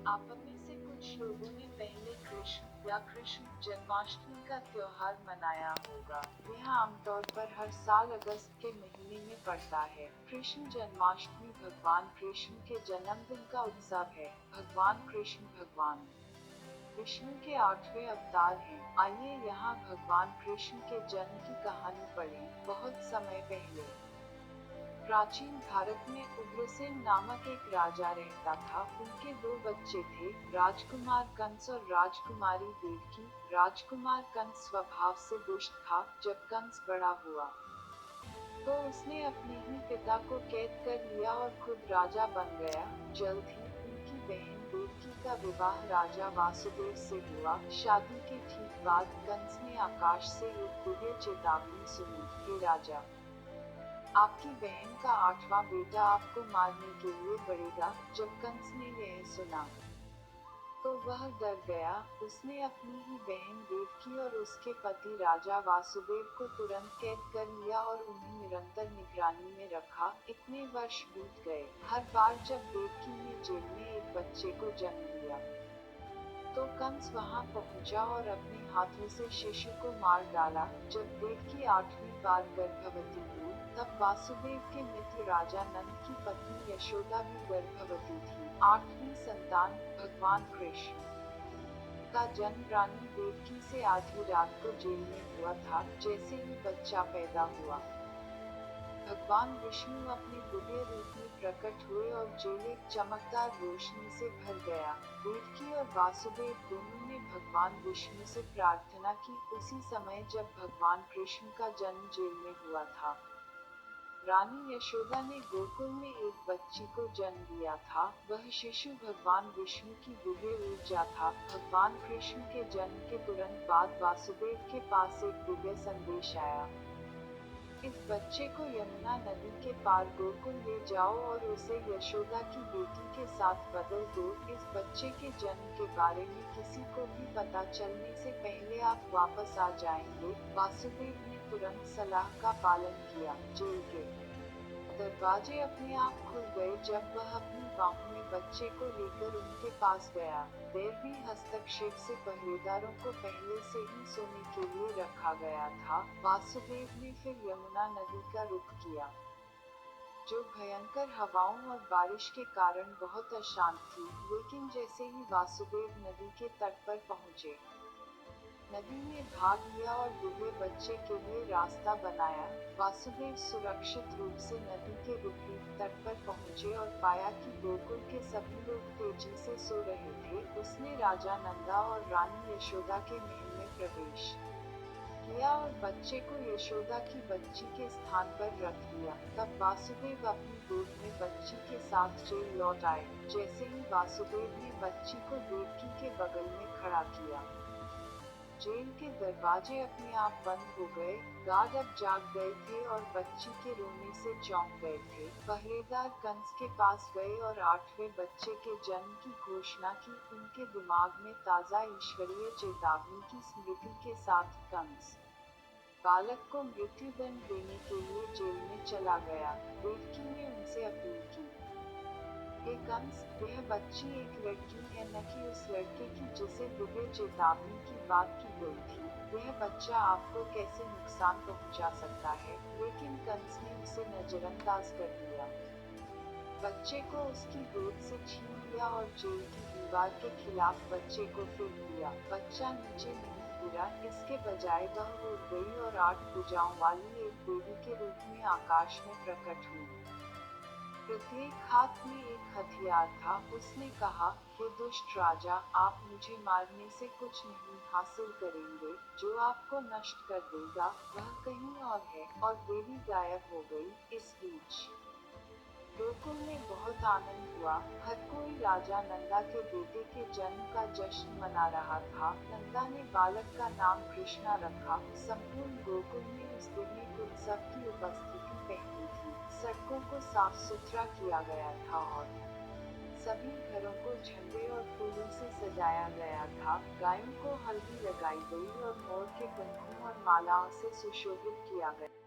आप में से कुछ लोगों ने पहले कृष्ण या कृष्ण जन्माष्टमी का त्योहार मनाया होगा। यह आमतौर पर हर साल अगस्त के महीने में पड़ता है। कृष्ण जन्माष्टमी भगवान कृष्ण के जन्मदिन का उत्सव है। भगवान कृष्ण भगवान विष्णु के 8वें अवतार हैं। आइए यहाँ भगवान कृष्ण के जन्म की कहानी पढ़ें। बहुत समय पहले प्राचीन भारत में उग्रसेन नामक एक राजा रहता था। उनके दो बच्चे थे, राजकुमार कंस और राजकुमारी देवकी। राजकुमार कंस स्वभाव से दुष्ट था। जब कंस बड़ा हुआ तो उसने अपने ही पिता को कैद कर लिया और खुद राजा बन गया। जल्द ही उनकी बहन देवकी का विवाह राजा वासुदेव से हुआ। शादी के ठीक बाद कंस ने आकाश से एक दिव्य चेतावनी सुनी, हे राजा, आपकी बहन का 8वां बेटा आपको मारने के लिए बढ़ेगा। जब कंस ने यह सुना तो वह डर गया। उसने अपनी ही बहन देवकी और उसके पति राजा वासुदेव को तुरंत कैद कर लिया और उन्हें निरंतर निगरानी में रखा। इतने वर्ष बीत गए। हर बार जब देवकी ने जेल में एक बच्चे को जन्म दिया तो कंस वहां पहुंचा और अपने हाथों से शिशु को मार डाला। जब देवकी 8वीं बार गर्भवती हुई तब वासुदेव के मित्र राजा नंद की पत्नी यशोदा भी गर्भवती थी। 8वीं संतान भगवान कृष्ण का जन्म रानी देवकी से आधी रात को जेल में हुआ था। जैसे ही बच्चा पैदा हुआ भगवान विष्णु अपने दिव्य रूप में प्रकट हुए और जेल एक चमकदार रोशनी से भर गया। देवकी और वासुदेव दोनों ने भगवान विष्णु से प्रार्थना की। उसी समय जब भगवान कृष्ण का जन्म जेल में हुआ था, रानी यशोदा ने गोकुल में एक बच्ची को जन्म दिया था। वह शिशु भगवान विष्णु की दिव्य ऊर्जा था। भगवान कृष्ण के जन्म के तुरंत बाद वासुदेव के पास एक दिव्य संदेश आया, इस बच्चे को यमुना नदी के पार गोकुल ले जाओ और उसे यशोदा की बेटी के साथ बदल दो। इस बच्चे के जन्म के बारे में किसी को भी पता चलने से पहले आप वापस आ जाएंगे। वासुदेव ने तुरंत सलाह का पालन किया। जेल के दरवाजे अपने आप खुल गए जब वह अपनी बाहों में बच्चे को लेकर उनके पास गया। दैवी हस्तक्षेप से पहरेदारों को पहले से ही सोने के लिए रखा गया था। वासुदेव ने फिर यमुना नदी का रुख किया, जो भयंकर हवाओं और बारिश के कारण बहुत अशांत थी। लेकिन जैसे ही वासुदेव नदी के तट पर पहुंचे, नदी ने भाग लिया और दिव्य बच्चे के लिए रास्ता बनाया। वासुदेव सुरक्षित रूप से नदी के विपरीत तट पर पहुंचे और पाया कि गोकुल के सभी लोग तेजी से सो रहे थे। उसने राजा नंदा और रानी यशोदा के महल में प्रवेश किया और बच्चे को यशोदा की बच्ची के स्थान पर रख दिया। तब वासुदेव अपनी गोद में बच्ची के साथ जेल लौट आए। जैसे ही वासुदेव ने बच्ची को देवकी के बगल में खड़ा किया, जेल के दरवाजे अपने आप बंद हो गए। गार्ड अब जाग गए थे और बच्ची के रोने से चौंक गए थे। पहरेदार कंस के पास गए और 8वें बच्चे के जन्म की घोषणा की। उनके दिमाग में ताज़ा ईश्वरीय चेतावनी की स्मृति के साथ कंस बालक को मृत्युदंड देने के लिए जेल में चला गया। देवकी ने उनसे अपील की, हे कंस, यह बच्ची एक लड़की है, न कि उस लड़के की जिसे दिव्य चेतावनी की बात की गई थी। यह बच्चा आपको कैसे नुकसान पहुंचा सकता है? लेकिन कंस ने उसे नजरअंदाज कर दिया। बच्चे को उसकी गोद से छीन लिया और जेल की दीवार के खिलाफ बच्चे को फेंक दिया। बच्चा नीचे नहीं गिरा, इसके बजाय वह उड़ गई और 8 भुजाओं वाली एक देवी के रूप में आकाश में प्रकट हुई। प्रत्येक हाथ में एक हथियार था। उसने कहा, हे दुष्ट राजा, आप मुझे मारने से कुछ नहीं हासिल करेंगे। जो आपको नष्ट कर देगा वह कहीं और है। और देवी गायब हो गई। इस बीच गोकुल में बहुत आनंद हुआ। हर कोई राजा नंदा के बेटे के जन्म का जश्न मना रहा था। नंदा ने बालक का नाम कृष्णा रखा। संपूर्ण गोकुल में उस दिन एक उत्सव की उपस्थिति पहली थी। सड़कों को साफ सुथरा किया गया था और सभी घरों को झंडे और फूलों से सजाया गया था। गायों को हल्दी लगाई गई और मोर के पंखों और मालाओं से सुशोभित किया गया।